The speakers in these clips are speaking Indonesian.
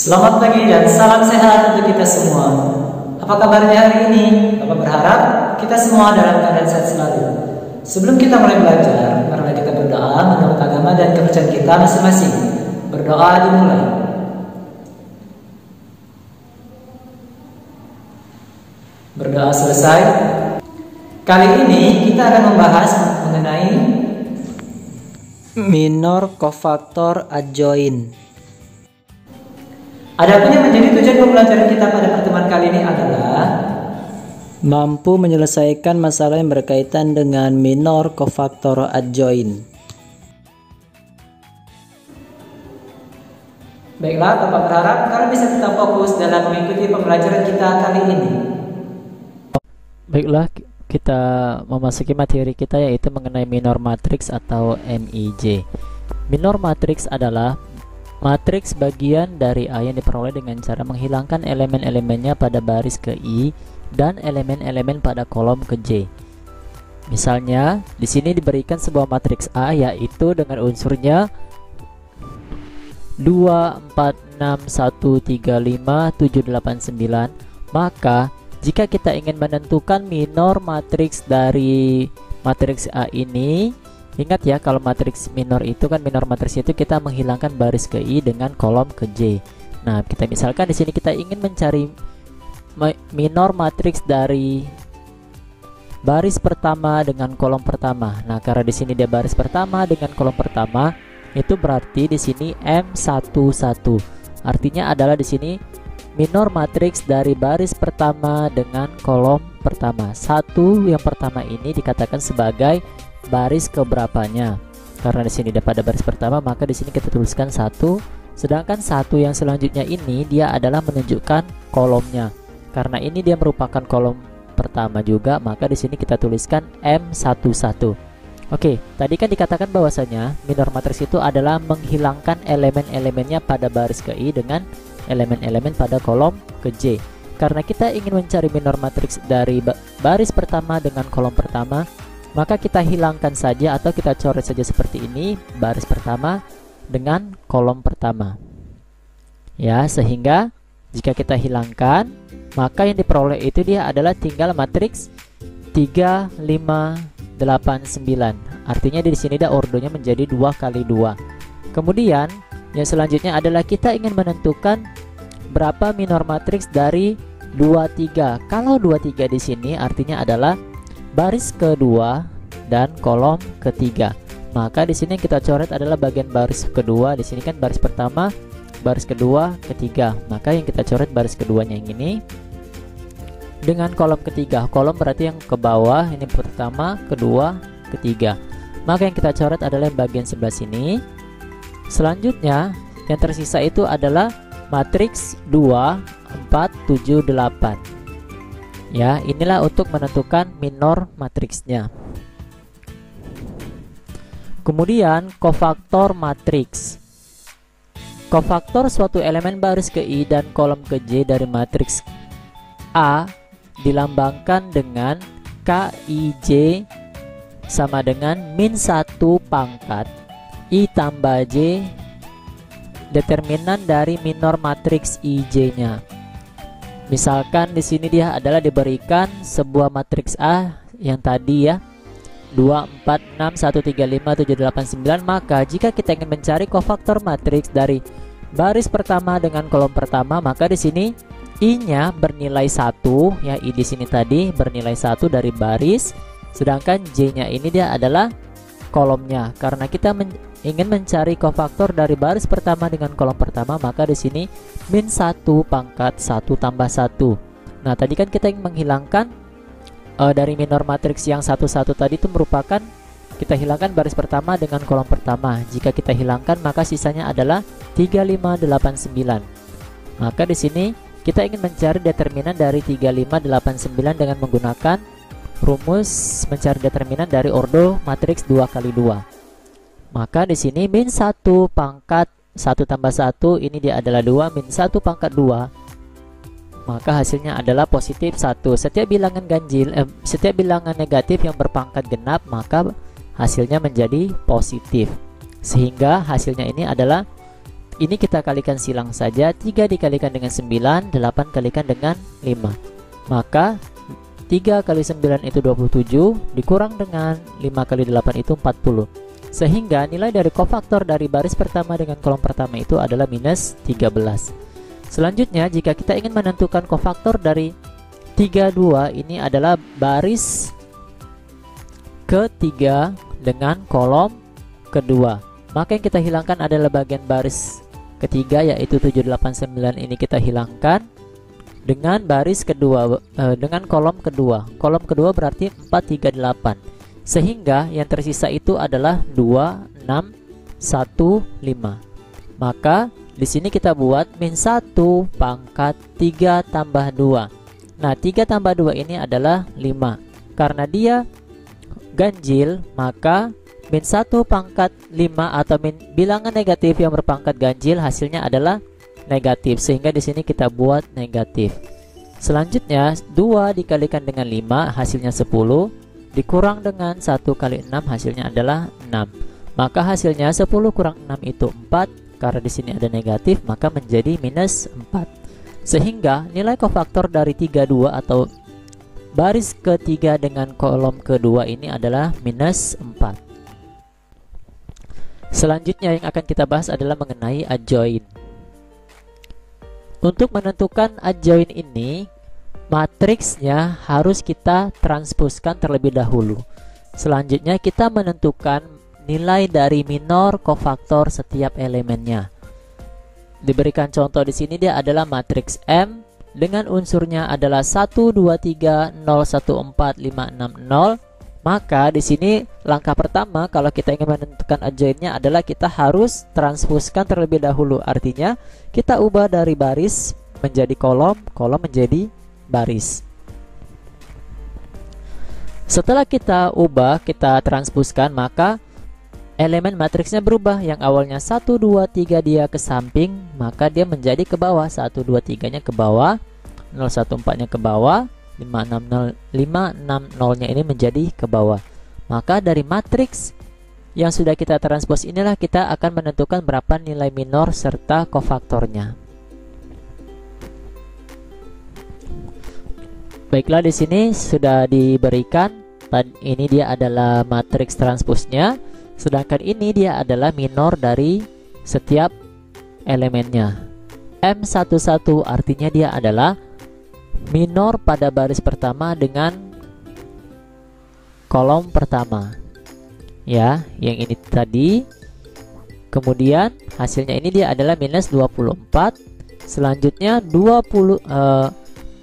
Selamat pagi dan salam sehat untuk kita semua. Apa kabarnya hari ini? Bapak berharap kita semua dalam keadaan sehat selalu. Sebelum kita mulai belajar, marilah kita berdoa menurut agama dan kepercayaan kita masing-masing. Berdoa dimulai. Berdoa selesai. Kali ini kita akan membahas mengenai minor cofactor adjoint. Adapun yang menjadi tujuan pembelajaran kita pada pertemuan kali ini adalah mampu menyelesaikan masalah yang berkaitan dengan minor cofactor adjoint. Baiklah, Bapak berharap kalian bisa tetap fokus dalam mengikuti pembelajaran kita kali ini. Baiklah, kita memasuki materi kita yaitu mengenai minor matrix atau MIJ. Minor matrix adalah matriks bagian dari A yang diperoleh dengan cara menghilangkan elemen-elemennya pada baris ke I dan elemen-elemen pada kolom ke J. Misalnya, di sini diberikan sebuah matriks A yaitu dengan unsurnya 2, 4, 6, 1, 3, 5, 7, 8, 9. Maka, jika kita ingin menentukan minor matriks dari matriks A ini, ingat ya, kalau matriks minor itu kan minor matriks itu kita menghilangkan baris ke I dengan kolom ke J. Nah, kita misalkan di sini kita ingin mencari minor matriks dari baris pertama dengan kolom pertama. Nah, karena di sini dia baris pertama dengan kolom pertama, itu berarti di sini M11. Artinya adalah di sini minor matriks dari baris pertama dengan kolom pertama. Satu yang pertama ini dikatakan sebagai baris keberapanya. Karena di sini pada baris pertama, maka di sini kita tuliskan 1. Sedangkan 1 yang selanjutnya ini dia adalah menunjukkan kolomnya. Karena ini dia merupakan kolom pertama juga, maka di sini kita tuliskan M11. Oke, tadi kan dikatakan bahwasanya minor matriks itu adalah menghilangkan elemen-elemennya pada baris ke I dengan elemen-elemen pada kolom ke J. Karena kita ingin mencari minor matriks dari baris pertama dengan kolom pertama, maka kita hilangkan saja atau kita coret saja seperti ini baris pertama dengan kolom pertama. Ya, sehingga jika kita hilangkan, maka yang diperoleh itu dia adalah tinggal matriks 3, 5, 8, 9. Artinya di sini dah ordonya menjadi 2 kali 2. Kemudian yang selanjutnya adalah kita ingin menentukan berapa minor matriks dari 2, 3. Kalau 2, 3 di sini artinya adalah baris kedua dan kolom ketiga. Maka di sini yang kita coret adalah bagian baris kedua. Di sini kan baris pertama, baris kedua, ketiga. Maka yang kita coret baris keduanya yang ini dengan kolom ketiga. Kolom berarti yang ke bawah, ini pertama, kedua, ketiga. Maka yang kita coret adalah yang bagian sebelah sini. Selanjutnya yang tersisa itu adalah matriks 2, 4, 7, 8. Ya, inilah untuk menentukan minor matriksnya. Kemudian cofactor matriks. Cofactor suatu elemen baris ke I dan kolom ke J dari matriks A dilambangkan dengan KIJ sama dengan -1 pangkat I tambah J determinan dari minor matriks IJ-nya. Misalkan di sini dia adalah diberikan sebuah matriks A yang tadi ya 2, 4, 6, 1, 3, 5, 7, 8, 9. Maka jika kita ingin mencari cofactor matriks dari baris pertama dengan kolom pertama, maka di sini I-nya bernilai 1 ya, I di sini tadi bernilai 1 dari baris, sedangkan J-nya ini dia adalah kolomnya. Karena kita ingin mencari cofactor dari baris pertama dengan kolom pertama, maka di sini -1 pangkat 1 tambah 1. Nah, tadi kan kita ingin menghilangkan dari minor matriks yang 1, 1 tadi itu merupakan kita hilangkan baris pertama dengan kolom pertama. Jika kita hilangkan, maka sisanya adalah 3, 5, 8, 9. Maka di sini kita ingin mencari determinan dari 3, 5, 8, 9 dengan menggunakan rumus mencari determinan dari ordo matriks 2 kali 2. Maka di sini -1 pangkat 1 tambah 1 ini dia adalah 2, -1 pangkat 2. Maka hasilnya adalah positif 1. Setiap bilangan ganjil, setiap bilangan negatif yang berpangkat genap, maka hasilnya menjadi positif. Sehingga hasilnya ini adalah Ini kita kalikan silang saja, 3 dikalikan dengan 9, 8 kalikan dengan 5. Maka 3 kali 9 itu 27, dikurang dengan 5 kali 8 itu 40. Sehingga nilai dari kofaktor dari baris pertama dengan kolom pertama itu adalah minus 13. Selanjutnya, jika kita ingin menentukan kofaktor dari 32, ini adalah baris ketiga dengan kolom kedua. Maka yang kita hilangkan adalah bagian baris ketiga, yaitu 789 ini kita hilangkan dengan baris kedua, dengan kolom kedua. Kolom kedua berarti 438. Sehingga yang tersisa itu adalah 2, 6, 1, 5. Maka di sini kita buat min 1 pangkat 3 tambah 2. Nah, 3 tambah 2 ini adalah 5. Karena dia ganjil, maka min 1 pangkat 5 atau bilangan negatif yang berpangkat ganjil hasilnya adalah negatif. Sehingga di sini kita buat negatif. Selanjutnya, 2 dikalikan dengan 5 hasilnya 10. Dikurang dengan 1 kali 6 hasilnya adalah 6. Maka hasilnya 10 kurang 6 itu 4. Karena di sini ada negatif, maka menjadi minus 4. Sehingga nilai kofaktor dari 32 atau baris ketiga dengan kolom kedua ini adalah minus 4. Selanjutnya yang akan kita bahas adalah mengenai adjoin. Untuk menentukan adjoin ini, matriksnya harus kita transpuskan terlebih dahulu. Selanjutnya kita menentukan nilai dari minor kofaktor setiap elemennya. Diberikan contoh di sini, dia adalah matriks M dengan unsurnya adalah 1 2 3 0 1 4 5 6 0. Maka di sini langkah pertama kalau kita ingin menentukan adjoinnya adalah kita harus transpuskan terlebih dahulu. Artinya kita ubah dari baris menjadi kolom, kolom menjadi baris. Setelah kita ubah, kita transpuskan, maka elemen matriksnya berubah. Yang awalnya 1 2 3 dia ke samping, maka dia menjadi ke bawah. 1 2 3 nya ke bawah, 0 1 4 nya ke bawah, 5 6 0 nya ini menjadi ke bawah. Maka dari matriks yang sudah kita transpos inilah kita akan menentukan berapa nilai minor serta kofaktornya. Baiklah, di sini sudah diberikan. Ini dia adalah matriks transposnya, sedangkan ini dia adalah minor dari setiap elemennya. M11 artinya dia adalah minor pada baris pertama dengan kolom pertama. Ya, yang ini tadi. Kemudian hasilnya ini dia adalah minus 24. Selanjutnya 20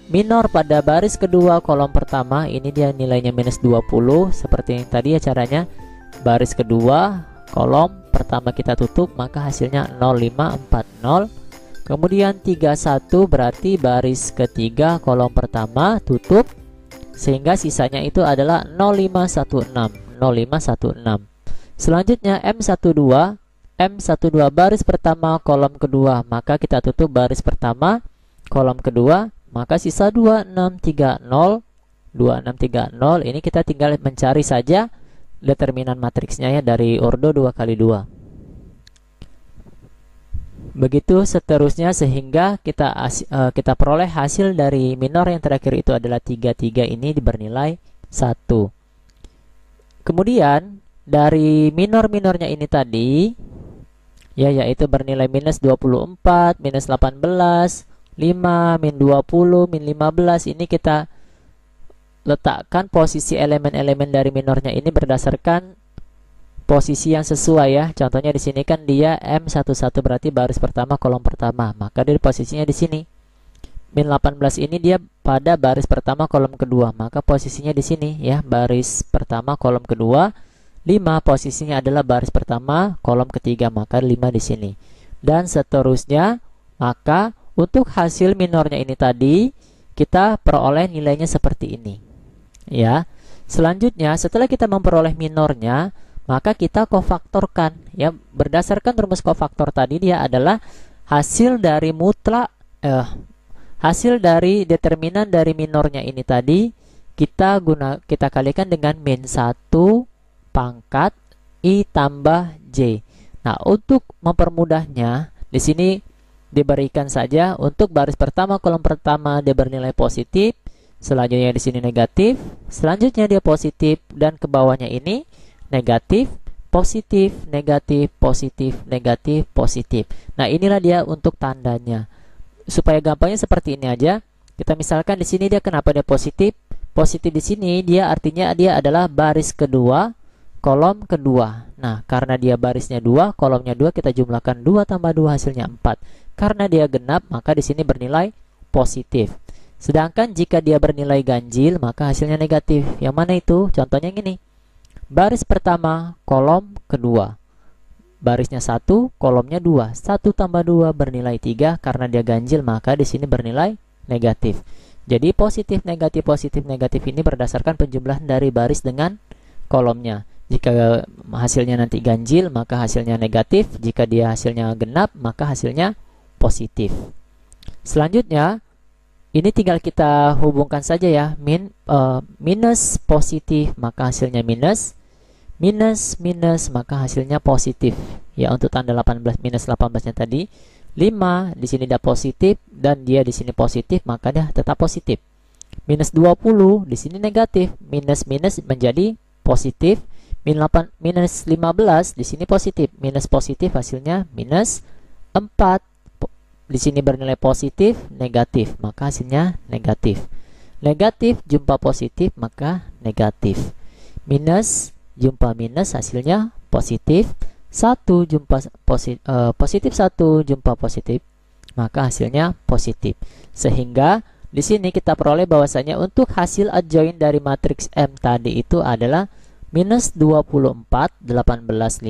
minor pada baris kedua kolom pertama, ini dia nilainya minus 20. Seperti yang tadi ya caranya. Baris kedua kolom pertama kita tutup, maka hasilnya 0540. Kemudian 31 berarti baris ketiga kolom pertama tutup, sehingga sisanya itu adalah 0516. Selanjutnya M12 baris pertama kolom kedua, maka kita tutup baris pertama kolom kedua, maka sisa 2630. Ini kita tinggal mencari saja determinan matriksnya ya dari ordo 2 kali 2. Begitu seterusnya sehingga kita peroleh hasil dari minor yang terakhir itu adalah 33, ini bernilai 1. Kemudian dari minor-minornya ini tadi ya, yaitu bernilai minus 24, minus 18, 5, min 20, min 15, ini kita letakkan posisi elemen-elemen dari minornya ini berdasarkan posisi yang sesuai ya. Contohnya di sini kan dia M11 berarti baris pertama kolom pertama, maka dia posisinya di sini. Min 18 ini dia pada baris pertama kolom kedua, maka posisinya di sini ya, baris pertama kolom kedua. 5 posisinya adalah baris pertama kolom ketiga, maka 5 di sini. Dan seterusnya, maka untuk hasil minornya ini tadi kita peroleh nilainya seperti ini. Ya. Selanjutnya setelah kita memperoleh minornya, maka kita kofaktorkan ya, berdasarkan rumus kofaktor tadi dia adalah hasil dari hasil dari determinan dari minornya ini tadi kita kalikan dengan min 1 pangkat I tambah J. Nah, untuk mempermudahnya Di sini diberikan saja untuk baris pertama, kolom pertama dia bernilai positif, selanjutnya di sini negatif, selanjutnya dia positif, dan ke bawahnya ini negatif, positif, negatif, positif, negatif, positif. Nah, inilah dia untuk tandanya. Supaya gampangnya seperti ini aja. Kita misalkan di sini dia kenapa dia positif? Positif di sini dia artinya dia adalah baris kedua, kolom kedua. Nah, karena dia barisnya 2, kolomnya 2, kita jumlahkan 2 tambah 2 hasilnya 4. Karena dia genap, maka di sini bernilai positif. Sedangkan jika dia bernilai ganjil, maka hasilnya negatif. Yang mana itu? Contohnya yang ini. Baris pertama, kolom kedua. Barisnya 1, kolomnya 2. 1 tambah 2 bernilai 3. Karena dia ganjil, maka di sini bernilai negatif. Jadi positif, negatif ini berdasarkan penjumlahan dari baris dengan kolomnya. Jika hasilnya nanti ganjil, maka hasilnya negatif. Jika dia hasilnya genap, maka hasilnya positif. Selanjutnya, ini tinggal kita hubungkan saja ya. Minus positif, maka hasilnya minus. Minus, maka hasilnya positif. Ya, untuk tanda 18 minus 18-nya tadi. 5, di sini dia positif, dan dia di sini positif, maka dia tetap positif. Minus 20, di sini negatif. Minus menjadi positif. Minus 15, di sini positif. Minus positif, hasilnya minus 4. Di sini bernilai positif, negatif, maka hasilnya negatif. Negatif jumpa positif, maka negatif. Minus jumpa minus, hasilnya positif. 1 jumpa positif 1 jumpa positif, maka hasilnya positif. Sehingga di sini kita peroleh bahwasanya untuk hasil adjoin dari matriks M tadi itu adalah minus 24, 18, 5,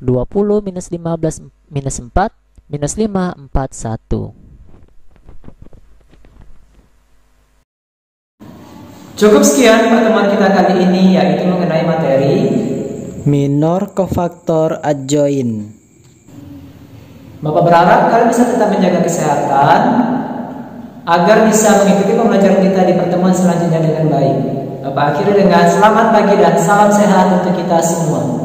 20 minus 15 minus 4, minus 5, 4, 1. Cukup sekian pertemuan kita kali ini, yaitu mengenai materi minor kofaktor adjoin. Bapak berharap kalian bisa tetap menjaga kesehatan agar bisa mengikuti pembelajaran kita di pertemuan selanjutnya dengan baik. Bapak akhiri dengan selamat pagi dan salam sehat untuk kita semua.